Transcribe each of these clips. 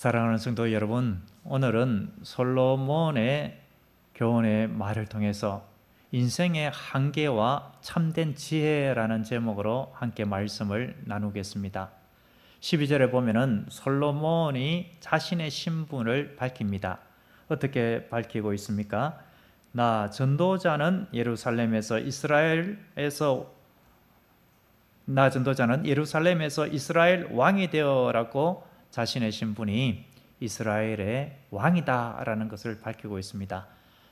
사랑하는 성도 여러분, 오늘은 솔로몬의 교훈의 말을 통해서 인생의 한계와 참된 지혜라는 제목으로 함께 말씀을 나누겠습니다. 12절에 보면은 솔로몬이 자신의 신분을 밝힙니다. 어떻게 밝히고 있습니까? 나 전도자는 예루살렘에서 이스라엘 왕이 되어라고 자신의 신분이 이스라엘의 왕이다라는 것을 밝히고 있습니다.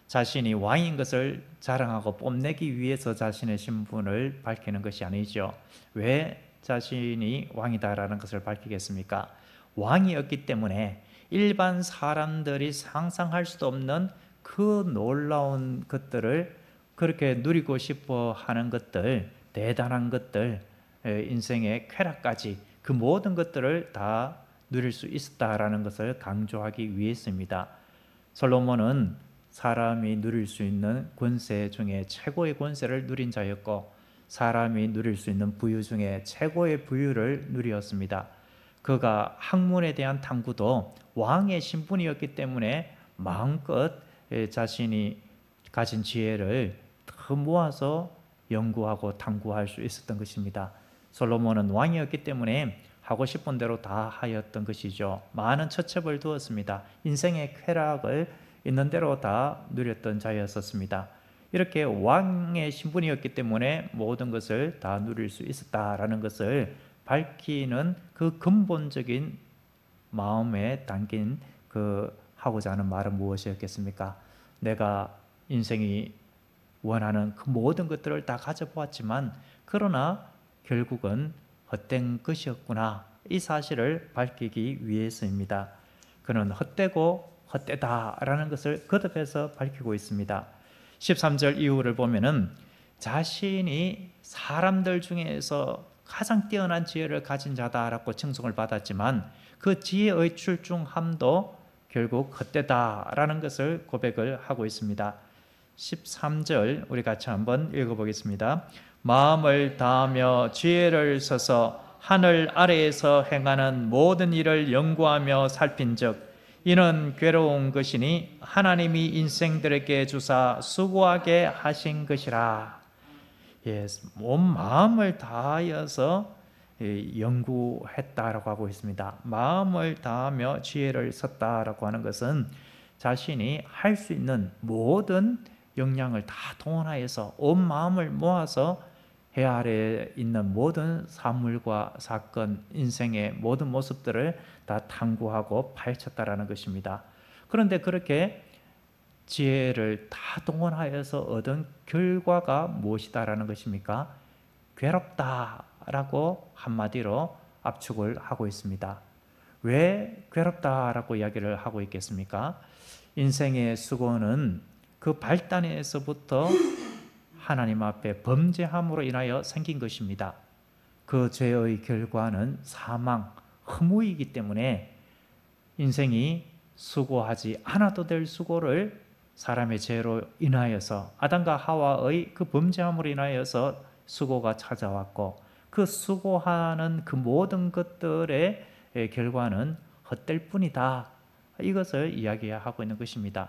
자신이 왕인 것을 자랑하고 뽐내기 위해서 자신의 신분을 밝히는 것이 아니죠. 왜 자신이 왕이다라는 것을 밝히겠습니까? 왕이었기 때문에 일반 사람들이 상상할 수도 없는 그 놀라운 것들을 그렇게 누리고 싶어 하는 것들, 대단한 것들, 인생의 쾌락까지 그 모든 것들을 다 누릴 수 있었다라는 것을 강조하기 위해서입니다. 솔로몬은 사람이 누릴 수 있는 권세 중에 최고의 권세를 누린 자였고, 사람이 누릴 수 있는 부유 중에 최고의 부유를 누렸습니다. 그가 학문에 대한 탐구도 왕의 신분이었기 때문에 마음껏 자신이 가진 지혜를 더 모아서 연구하고 탐구할 수 있었던 것입니다. 솔로몬은 왕이었기 때문에 하고 싶은 대로 다 하였던 것이죠. 많은 처첩을 두었습니다. 인생의 쾌락을 있는 대로 다 누렸던 자였었습니다. 이렇게 왕의 신분이었기 때문에 모든 것을 다 누릴 수 있었다라는 것을 밝히는 그 근본적인 마음에 담긴 그 하고자 하는 말은 무엇이었겠습니까? 내가 인생이 원하는 그 모든 것들을 다 가져보았지만 그러나 결국은 헛된 것이었구나, 이 사실을 밝히기 위해서입니다. 그는 헛되고 헛되다라는 것을 거듭해서 밝히고 있습니다. 13절 이후를 보면은 자신이 사람들 중에서 가장 뛰어난 지혜를 가진 자다라고 칭송을 받았지만 그 지혜의 출중함도 결국 헛되다라는 것을 고백을 하고 있습니다. 13절 우리 같이 한번 읽어보겠습니다. 마음을 다하며 지혜를 써서 하늘 아래에서 행하는 모든 일을 연구하며 살핀즉 이는 괴로운 것이니 하나님이 인생들에게 주사 수고하게 하신 것이라. 온 마음을 다하여서 연구했다라고 하고 있습니다. 마음을 다하며 지혜를 썼다라고 하는 것은 자신이 할 수 있는 모든 역량을 다 동원하여서 온 마음을 모아서 해 아래에 있는 모든 사물과 사건, 인생의 모든 모습들을 다 탐구하고 파헤쳤다라는 것입니다. 그런데 그렇게 지혜를 다 동원하여서 얻은 결과가 무엇이다라는 것입니까? 괴롭다라고 한마디로 압축을 하고 있습니다. 왜 괴롭다라고 이야기를 하고 있겠습니까? 인생의 수고는 그 발단에서부터 하나님 앞에 범죄함으로 인하여 생긴 것입니다. 그 죄의 결과는 사망, 허무이기 때문에 인생이 수고하지 않아도 될 수고를 사람의 죄로 인하여서 아담과 하와의 그 범죄함으로 인하여서 수고가 찾아왔고, 그 수고하는 그 모든 것들의 결과는 헛될 뿐이다, 이것을 이야기하고 있는 것입니다.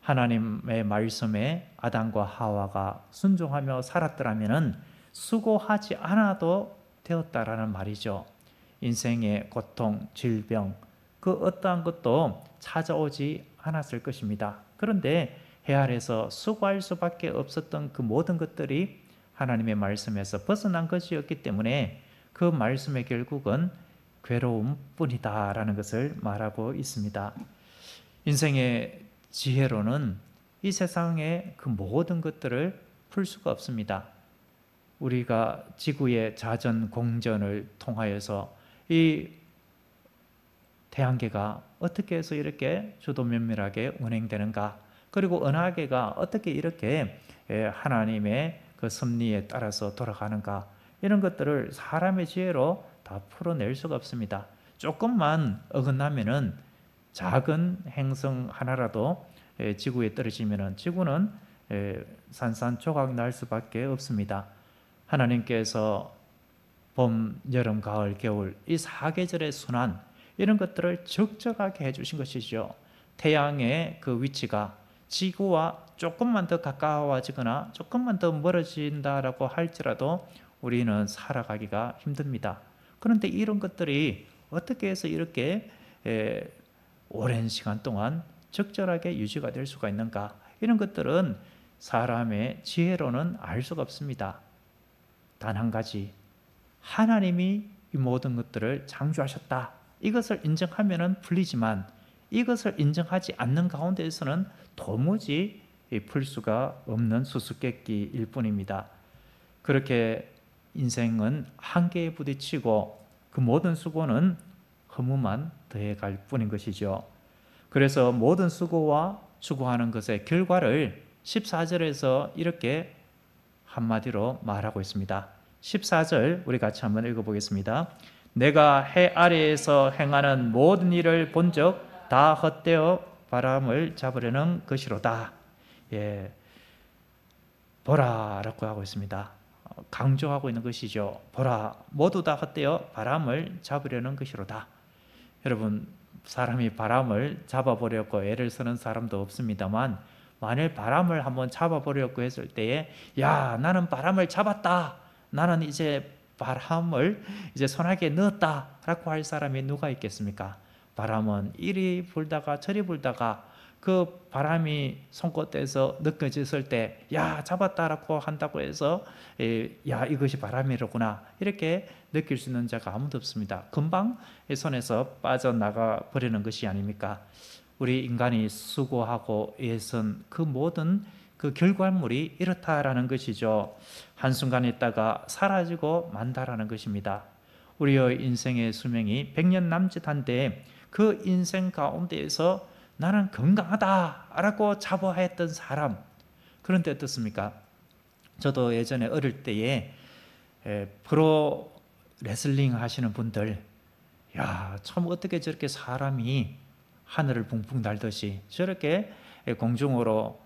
하나님의 말씀에 아담과 하와가 순종하며 살았더라면 수고하지 않아도 되었다라는 말이죠. 인생의 고통, 질병, 그 어떠한 것도 찾아오지 않았을 것입니다. 그런데 해 아래에서 수고할 수밖에 없었던 그 모든 것들이 하나님의 말씀에서 벗어난 것이었기 때문에 그 말씀의 결국은 괴로움 뿐이다라는 것을 말하고 있습니다. 인생의 지혜로는 이 세상의 그 모든 것들을 풀 수가 없습니다. 우리가 지구의 자전 공전을 통하여서 이 태양계가 어떻게 해서 이렇게 주도면밀하게 운행되는가, 그리고 은하계가 어떻게 이렇게 하나님의 그 섭리에 따라서 돌아가는가, 이런 것들을 사람의 지혜로 다 풀어낼 수가 없습니다. 조금만 어긋나면은 작은 행성 하나라도 지구에 떨어지면은 지구는 산산조각 날 수밖에 없습니다. 하나님께서 봄, 여름, 가을, 겨울 이 사계절의 순환, 이런 것들을 적절하게 해주신 것이죠. 태양의 그 위치가 지구와 조금만 더 가까워지거나 조금만 더 멀어진다라고 할지라도 우리는 살아가기가 힘듭니다. 그런데 이런 것들이 어떻게 해서 이렇게 오랜 시간 동안 적절하게 유지가 될 수가 있는가? 이런 것들은 사람의 지혜로는 알 수가 없습니다. 단 한 가지, 하나님이 이 모든 것들을 창조하셨다. 이것을 인정하면 풀리지만 이것을 인정하지 않는 가운데에서는 도무지 풀 수가 없는 수수께끼일 뿐입니다. 그렇게 인생은 한계에 부딪히고 그 모든 수고는 허무만 더해갈 뿐인 것이죠. 그래서 모든 수고와 수고하는 것의 결과를 14절에서 이렇게 한마디로 말하고 있습니다. 14절 우리 같이 한번 읽어보겠습니다. 내가 해 아래에서 행하는 모든 일을 본즉 다 헛되어 바람을 잡으려는 것이로다. 예, 보라라고 하고 있습니다. 강조하고 있는 것이죠. 보라, 모두 다 헛되어 바람을 잡으려는 것이로다. 여러분, 사람이 바람을 잡아보려고 애를 쓰는 사람도 없습니다만 만일 바람을 한번 잡아보려고 했을 때에 야, 나는 바람을 잡았다. 나는 이제 바람을 이제 손아귀에 넣었다 라고 할 사람이 누가 있겠습니까? 바람은 이리 불다가 저리 불다가 그 바람이 손끝에서 느껴졌을 때 야, 잡았다라고 한다고 해서 야, 이것이 바람이로구나 이렇게 느낄 수 있는 자가 아무도 없습니다. 금방 손에서 빠져나가 버리는 것이 아닙니까? 우리 인간이 수고하고 애쓴 그 모든 그 결과물이 이렇다라는 것이죠. 한순간에 있다가 사라지고 만다라는 것입니다. 우리의 인생의 수명이 100년 남짓한데 그 인생 가운데에서 나는 건강하다라고 자부했던 사람, 그런데 어떻습니까? 저도 예전에 어릴 때에 프로 레슬링 하시는 분들, 야, 참 어떻게 저렇게 사람이 하늘을 붕붕 날듯이 저렇게 공중으로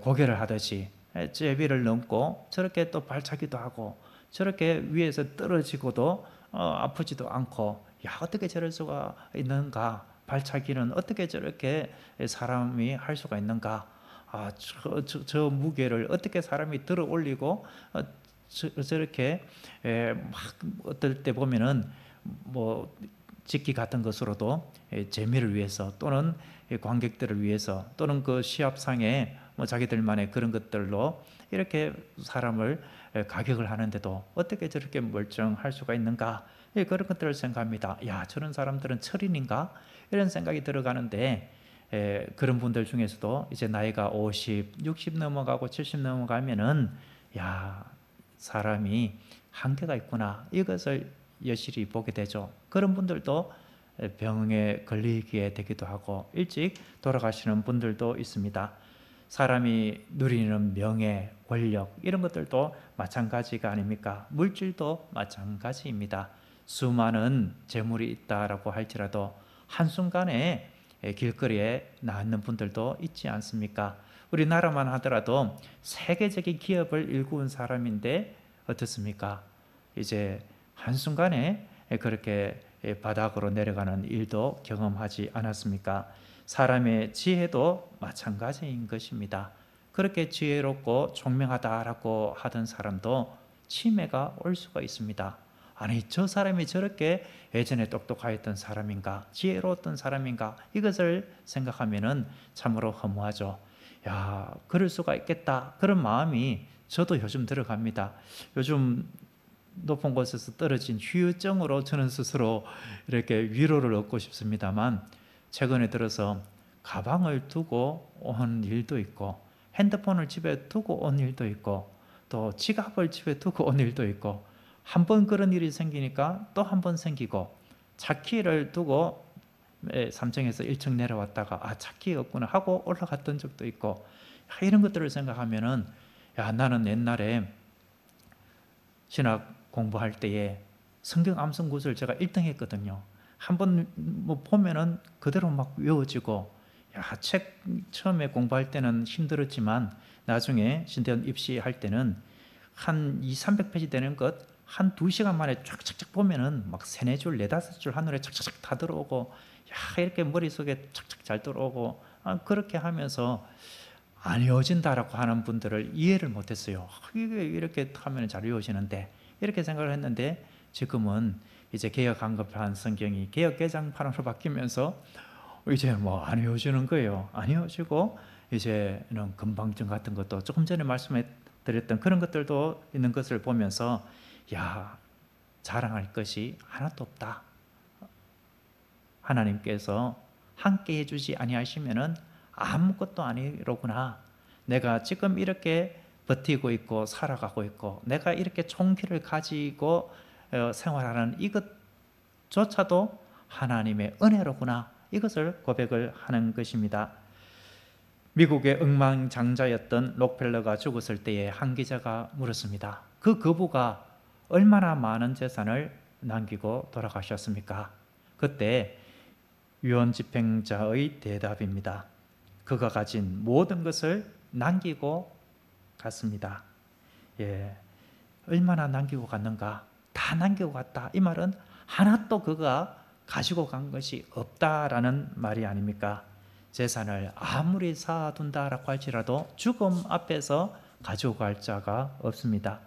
고개를 하듯이 제비를 넘고 저렇게 또 발차기도 하고 저렇게 위에서 떨어지고도 아프지도 않고, 야, 어떻게 저럴 수가 있는가? 발차기는 어떻게 저렇게 사람이 할 수가 있는가? 아, 저 무게를 어떻게 사람이 들어 올리고 저렇게 막 어떨 때 보면은 뭐 직기 같은 것으로도 재미를 위해서 또는 관객들을 위해서 또는 그 시합상에 뭐 자기들만의 그런 것들로 이렇게 사람을 가격을 하는데도 어떻게 저렇게 멀쩡할 수가 있는가? 그런 것들을 생각합니다. 야, 저런 사람들은 철인인가? 이런 생각이 들어가는데 그런 분들 중에서도 이제 나이가 50, 60 넘어가고 70 넘어가면은 야, 사람이 한계가 있구나. 이것을 여실히 보게 되죠. 그런 분들도 병에 걸리게 되기도 하고 일찍 돌아가시는 분들도 있습니다. 사람이 누리는 명예, 권력 이런 것들도 마찬가지가 아닙니까? 물질도 마찬가지입니다. 수많은 재물이 있다라고 할지라도 한순간에 길거리에 나앉는 분들도 있지 않습니까? 우리나라만 하더라도 세계적인 기업을 일구은 사람인데 어떻습니까? 이제 한순간에 그렇게 바닥으로 내려가는 일도 경험하지 않았습니까? 사람의 지혜도 마찬가지인 것입니다. 그렇게 지혜롭고 총명하다라고 하던 사람도 치매가 올 수가 있습니다. 아니, 저 사람이 저렇게 예전에 똑똑하였던 사람인가, 지혜로웠던 사람인가, 이것을 생각하면은 참으로 허무하죠. 야, 그럴 수가 있겠다. 그런 마음이 저도 요즘 들어갑니다. 요즘 높은 곳에서 떨어진 휴유증으로 저는 스스로 이렇게 위로를 얻고 싶습니다만 최근에 들어서 가방을 두고 온 일도 있고 핸드폰을 집에 두고 온 일도 있고 또 지갑을 집에 두고 온 일도 있고 한 번 그런 일이 생기니까 또 한 번 생기고 차키를 두고 3층에서 1층 내려왔다가 아, 차키 없구나 하고 올라갔던 적도 있고, 이런 것들을 생각하면은 야, 나는 옛날에 신학 공부할 때에 성경 암송 구절 제가 1등 했거든요. 한번 뭐 보면은 그대로 막 외워지고, 야, 책 처음에 공부할 때는 힘들었지만 나중에 신대원 입시할 때는 한 200~300페이지 되는 것 한 2시간 만에 쫙쫙쫙 보면은 막 3-4줄, 4-5줄 한눈에 착착착 다 들어오고, 야, 이렇게 머릿속에 착착 잘 들어오고, 그렇게 하면서 안 이어진다라고 하는 분들을 이해를 못했어요. 이게 이렇게 하면 잘 이어지는데, 이렇게 생각을 했는데, 지금은 이제 개역 한급한 성경이 개역 개정판으로 바뀌면서 이제 뭐 안 이어지는 거예요. 안 이어지고, 이제는 건방증 같은 것도 조금 전에 말씀해 드렸던 그런 것들도 있는 것을 보면서, 야, 자랑할 것이 하나도 없다. 하나님께서 함께 해주지 아니하시면은 아무것도 아니로구나. 내가 지금 이렇게 버티고 있고 살아가고 있고 내가 이렇게 총기를 가지고 생활하는 이것조차도 하나님의 은혜로구나. 이것을 고백을 하는 것입니다. 미국의 억만장자였던 록펠러가 죽었을 때에 한 기자가 물었습니다. 그 거부가 얼마나 많은 재산을 남기고 돌아가셨습니까? 그때 유언 집행자의 대답입니다. 그가 가진 모든 것을 남기고 갔습니다. 예, 얼마나 남기고 갔는가? 다 남기고 갔다. 이 말은 하나도 그가 가지고 간 것이 없다라는 말이 아닙니까? 재산을 아무리 쌓아둔다라고 할지라도 죽음 앞에서 가지고 갈 자가 없습니다.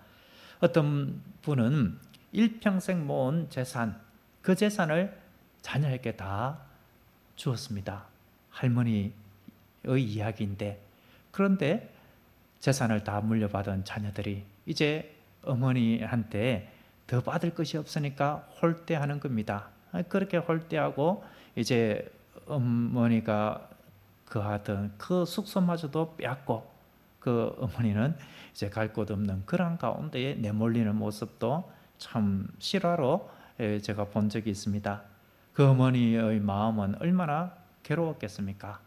어떤 분은 일평생 모은 재산, 그 재산을 자녀에게 다 주었습니다. 할머니의 이야기인데, 그런데 재산을 다 물려받은 자녀들이 이제 어머니한테 더 받을 것이 없으니까 홀대하는 겁니다. 그렇게 홀대하고 이제 어머니가 거하던 그 숙소마저도 빼앗고, 그 어머니는 이제 갈 곳 없는 그런 가운데에 내몰리는 모습도 참 실화로 제가 본 적이 있습니다. 그 어머니의 마음은 얼마나 괴로웠겠습니까?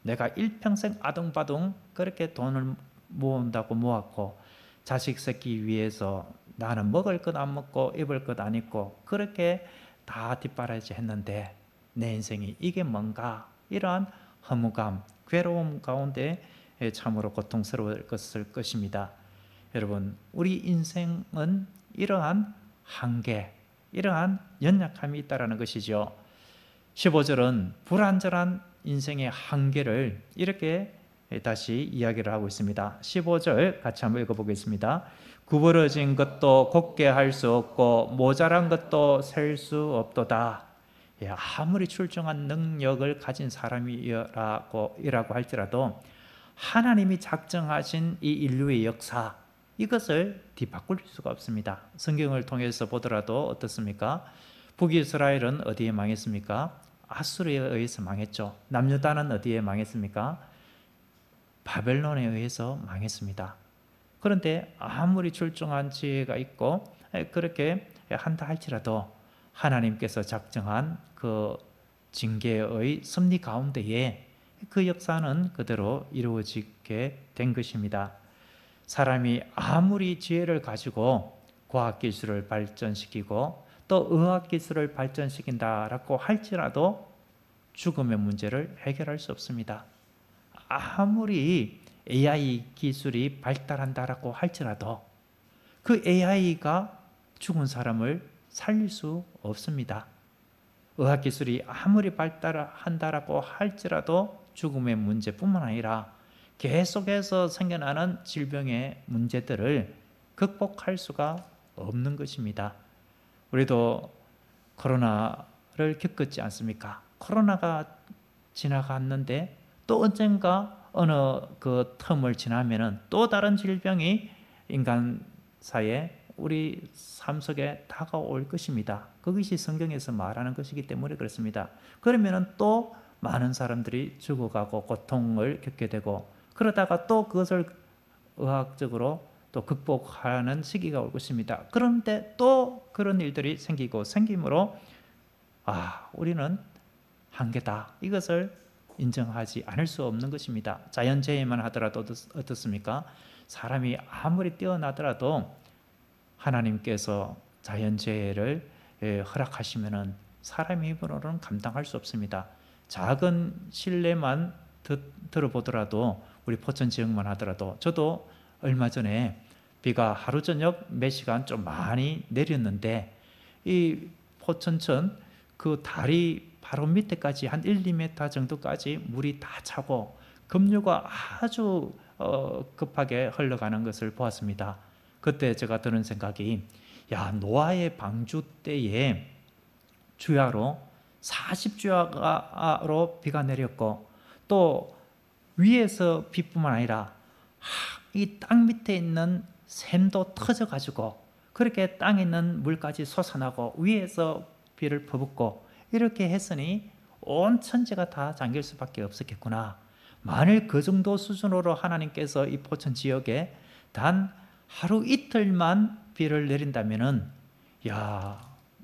내가 일평생 아둥바둥 그렇게 돈을 모은다고 모았고, 자식 새끼 위해서 나는 먹을 것 안 먹고 입을 것 안 입고 그렇게 다 뒷바라지 했는데 내 인생이 이게 뭔가, 이러한 허무감, 괴로움 가운데 참으로 고통스러울 것입니다. 여러분, 우리 인생은 이러한 한계, 이러한 연약함이 있다는 것이죠. 15절은 불완전한 인생의 한계를 이렇게 다시 이야기를 하고 있습니다. 15절 같이 한번 읽어보겠습니다. 구부러진 것도 곱게 할 수 없고 모자란 것도 셀 수 없도다. 아무리 출중한 능력을 가진 사람이라고 할지라도 하나님이 작정하신 이 인류의 역사, 이것을 뒤바꿀 수가 없습니다. 성경을 통해서 보더라도 어떻습니까? 북이스라엘은 어디에 망했습니까? 아수르에 의해서 망했죠. 남유다는 어디에 망했습니까? 바벨론에 의해서 망했습니다. 그런데 아무리 출중한 지혜가 있고 그렇게 한다 할지라도 하나님께서 작정한 그 징계의 섭리 가운데에 그 역사는 그대로 이루어지게 된 것입니다. 사람이 아무리 지혜를 가지고 과학기술을 발전시키고 또 의학기술을 발전시킨다라고 할지라도 죽음의 문제를 해결할 수 없습니다. 아무리 AI 기술이 발달한다라고 할지라도 그 AI가 죽은 사람을 살릴 수 없습니다. 의학기술이 아무리 발달한다라고 할지라도 죽음의 문제뿐만 아니라 계속해서 생겨나는 질병의 문제들을 극복할 수가 없는 것입니다. 우리도 코로나를 겪었지 않습니까? 코로나가 지나갔는데 또 언젠가 어느 그 텀을 지나면은 또 다른 질병이 인간사에 우리 삶 속에 다가올 것입니다. 그것이 성경에서 말하는 것이기 때문에 그렇습니다. 그러면은 또 많은 사람들이 죽어가고 고통을 겪게 되고, 그러다가 또 그것을 의학적으로 또 극복하는 시기가 올 것입니다. 그런데 또 그런 일들이 생김으로 우리는 한계다, 이것을 인정하지 않을 수 없는 것입니다. 자연재해만 하더라도 어떻습니까? 사람이 아무리 뛰어나더라도 하나님께서 자연재해를 허락하시면은 사람의 힘으로는 감당할 수 없습니다. 작은 실내만 들어보더라도, 우리 포천 지역만 하더라도, 저도 얼마 전에 비가 하루 저녁 몇 시간 좀 많이 내렸는데 이 포천천 그 다리 바로 밑에까지 한 1, 2m 정도까지 물이 다 차고 급류가 아주 급하게 흘러가는 것을 보았습니다. 그때 제가 드는 생각이, 야, 노아의 방주 때에 주야로 40주야로 비가 내렸고, 또 위에서 비뿐만 아니라 이 땅 밑에 있는 샘도 터져가지고 그렇게 땅에 있는 물까지 솟아나고 위에서 비를 퍼붓고 이렇게 했으니 온 천지가 다 잠길 수밖에 없었겠구나. 만일 그 정도 수준으로 하나님께서 이 포천 지역에 단 하루 이틀만 비를 내린다면은, 야,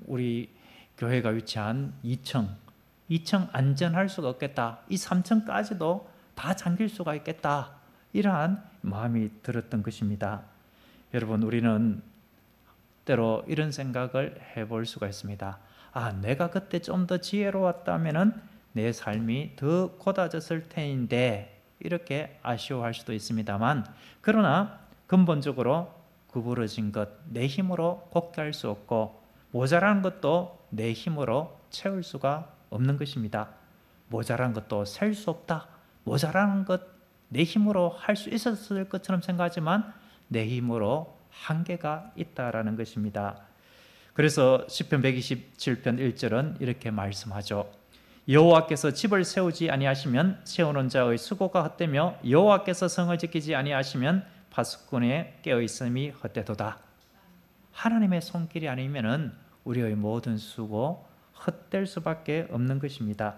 우리 교회가 위치한 2층 안전할 수가 없겠다. 이 3층까지도 다 잠길 수가 있겠다. 이러한 마음이 들었던 것입니다. 여러분, 우리는 때로 이런 생각을 해볼 수가 있습니다. 아, 내가 그때 좀 더 지혜로웠다면은 내 삶이 더 고다졌을 텐데, 이렇게 아쉬워할 수도 있습니다만, 그러나 근본적으로 구부러진 것, 내 힘으로 곱게 할 수 없고 모자란 것도 내 힘으로 채울 수가 없는 것입니다. 모자란 것도 셀 수 없다. 모자란 것 내 힘으로 할 수 있었을 것처럼 생각하지만 내 힘으로 한계가 있다라는 것입니다. 그래서 시편 127편 1절은 이렇게 말씀하죠. 여호와께서 집을 세우지 아니하시면 세우는 자의 수고가 헛되며 여호와께서 성을 지키지 아니하시면 파수꾼의 깨어있음이 헛되도다. 하나님의 손길이 아니면은 우리의 모든 수고 헛될 수밖에 없는 것입니다.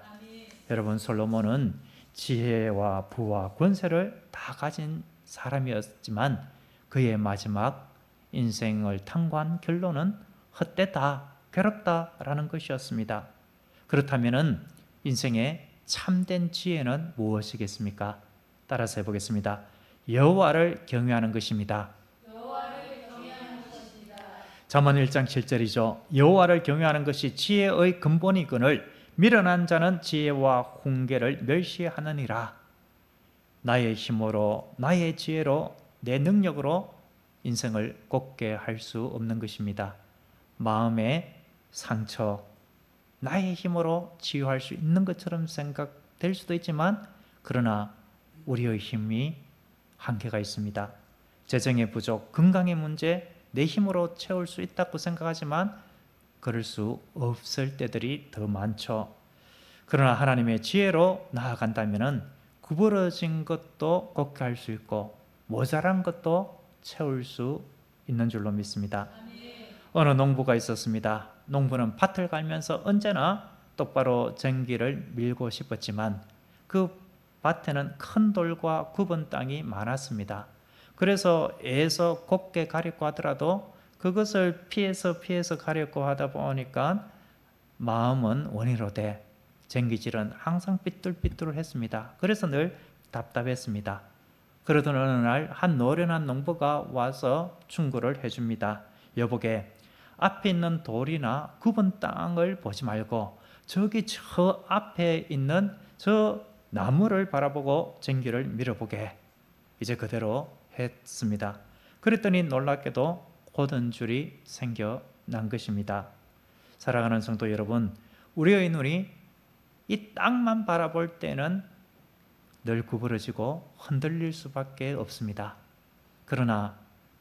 여러분, 솔로몬은 지혜와 부와 권세를 다 가진 사람이었지만 그의 마지막 인생을 탐구한 결론은 헛되다, 괴롭다라는 것이었습니다. 그렇다면 인생의 참된 지혜는 무엇이겠습니까? 따라서 해보겠습니다. 여호와를 경외하는 것입니다. 잠언 1장 7절이죠. 여호와를 경외하는 것이 지혜의 근본이거늘 미련한 자는 지혜와 훈계를 멸시하느니라. 나의 힘으로, 나의 지혜로, 내 능력으로 인생을 곱게 할 수 없는 것입니다. 마음의 상처, 나의 힘으로 치유할 수 있는 것처럼 생각될 수도 있지만, 그러나 우리의 힘이 한계가 있습니다. 재정의 부족, 건강의 문제, 내 힘으로 채울 수 있다고 생각하지만 그럴 수 없을 때들이 더 많죠. 그러나 하나님의 지혜로 나아간다면 구부러진 것도 곱게 할 수 있고 모자란 것도 채울 수 있는 줄로 믿습니다. 어느 농부가 있었습니다. 농부는 밭을 갈면서 언제나 똑바로 전기를 밀고 싶었지만 그 밭에는 큰 돌과 굽은 땅이 많았습니다. 그래서 애서 곱게 가려고 하더라도 그것을 피해서 가려고 하다 보니까 마음은 원이로되 전기질은 항상 삐뚤삐뚤했습니다. 그래서 늘 답답했습니다. 그러던 어느 날 한 노련한 농부가 와서 충고를 해줍니다. 여보게, 앞에 있는 돌이나 굽은 땅을 보지 말고 저기 저 앞에 있는 저 나무를 바라보고 전기를 밀어보게. 이제 그대로 했습니다. 그랬더니 놀랍게도 고든줄이 생겨난 것입니다. 사랑하는 성도 여러분, 우리의 눈이 이 땅만 바라볼 때는 늘 구부러지고 흔들릴 수밖에 없습니다. 그러나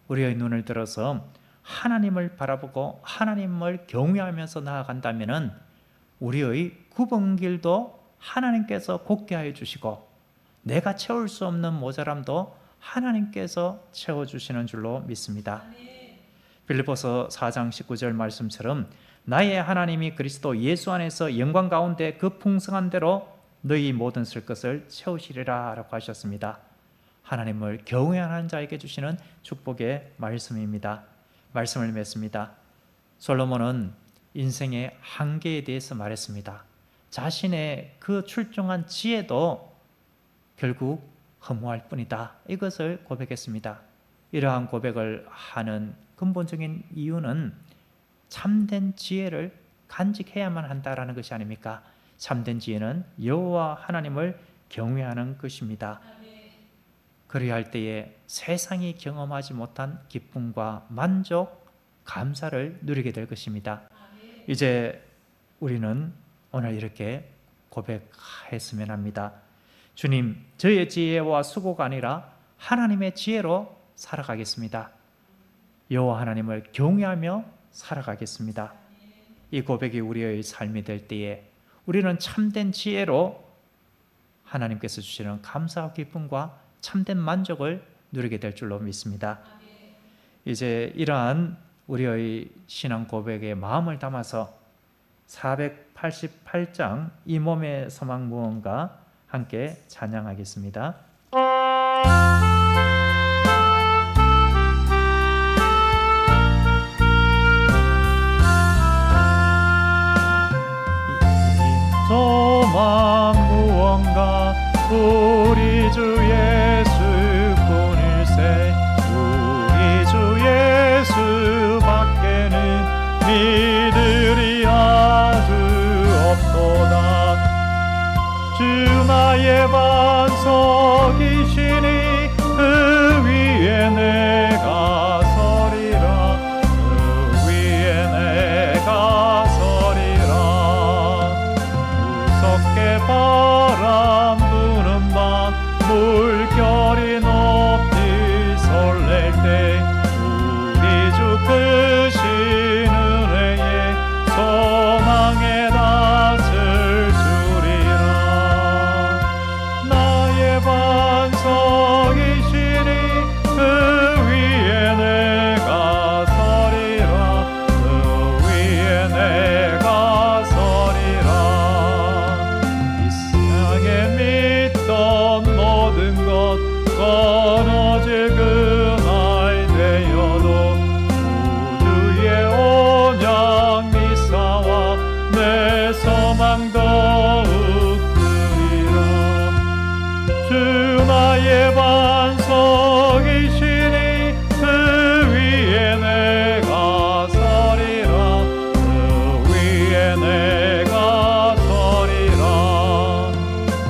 우리의 눈을 들어서 하나님을 바라보고 하나님을 경외하면서 나아간다면 우리의 굽은 길도 하나님께서 곱게 하여 주시고 내가 채울 수 없는 모자람도 하나님께서 채워주시는 줄로 믿습니다. 빌립보서 4장 19절 말씀처럼 나의 하나님이 그리스도 예수 안에서 영광 가운데 그 풍성한 대로 너희 모든 쓸 것을 채우시리라 라고 하셨습니다. 하나님을 경외하는 자에게 주시는 축복의 말씀입니다. 말씀을 맺습니다. 솔로몬은 인생의 한계에 대해서 말했습니다. 자신의 그 출중한 지혜도 결국 허무할 뿐이다. 이것을 고백했습니다. 이러한 고백을 하는 근본적인 이유는 참된 지혜를 간직해야만 한다라는 것이 아닙니까? 참된 지혜는 여호와 하나님을 경외하는 것입니다. 그리할 때에 세상이 경험하지 못한 기쁨과 만족, 감사를 누리게 될 것입니다. 이제 우리는 오늘 이렇게 고백했으면 합니다. 주님, 저의 지혜와 수고가 아니라 하나님의 지혜로 살아가겠습니다. 여호와 하나님을 경외하며 살아가겠습니다. 이 고백이 우리의 삶이 될 때에 우리는 참된 지혜로 하나님께서 주시는 감사와 기쁨과 참된 만족을 누리게 될 줄로 믿습니다. 이제 이러한 우리의 신앙 고백의 마음을 담아서 488장 이 몸의 소망 무언가 함께 찬양하겠습니다. 소망 무언가 우리 주 예수뿐일세. 우리 주 예수밖에는 믿으리 아주 없도다. 주 나의 반석이시니 그 위에 내가 서리라. 그 위에 내가 서리라. 무섭게 바람 부는 밤 물결이 높이 설렐 때 우리 주 크신 은혜에 소망에 닿을 줄이라. 나의 반석이시니 그 위에 내가 서리라. 그 위에 내가 서리라. 이 세상에 믿던 모든 것 끊어질 그날 되어도 우주의 온양 미사와 내 소망 더욱 크리라. 주 나의 반석이시니 그 위에 내가 서리라. 그 위에 내가 서리라.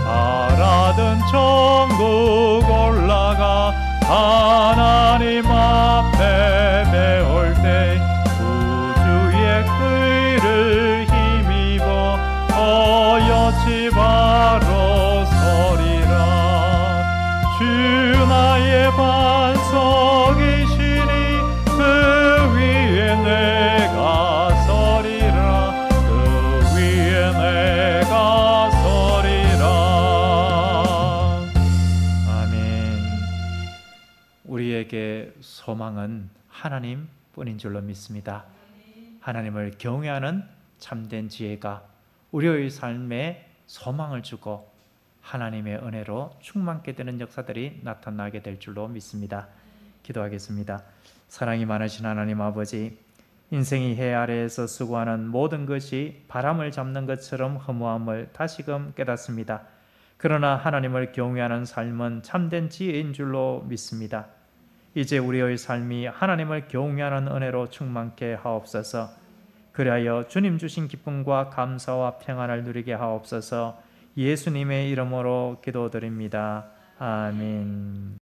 바라던 천국 올라가 하나님 앞에 배울 때 우주의 의를 힘입어 어여치 바로 서리라. 주 나의 반석이시니 그 위에 내가 서리라. 그 위에 내가 서리라. 아멘. 우리에게 소망은 하나님뿐인 줄로 믿습니다. 하나님을 경외하는 참된 지혜가 우리의 삶에 소망을 주고 하나님의 은혜로 충만케 되는 역사들이 나타나게 될 줄로 믿습니다. 기도하겠습니다. 사랑이 많으신 하나님 아버지, 인생이 해 아래에서 수고하는 모든 것이 바람을 잡는 것처럼 허무함을 다시금 깨닫습니다. 그러나 하나님을 경외하는 삶은 참된 지혜인 줄로 믿습니다. 이제 우리의 삶이 하나님을 경외하는 은혜로 충만케 하옵소서. 그리하여 주님 주신 기쁨과 감사와 평안을 누리게 하옵소서. 예수님의 이름으로 기도드립니다. 아멘.